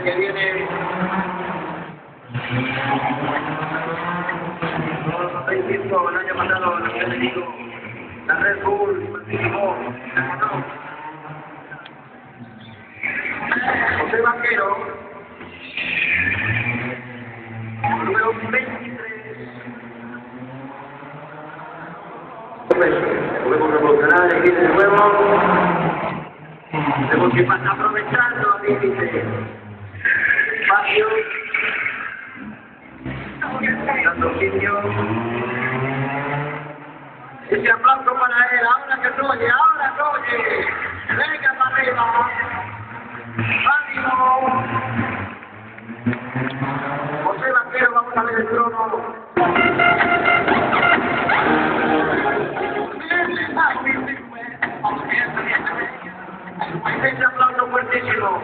que viene. El año pasado nos ha tenido la Red Bull, participó, ganó. José Vaquero, número 23. Podemos revolucionar el límite de nuevo. Tenemos que pasar aprovechando al límite. Espacio. Dando sitio. Ese aplauso para él. Ahora que oye, ahora que oye. Venga para arriba. ¡Ánimo! José Vaquero, vamos a ver el trono. Ese aplauso fuertísimo.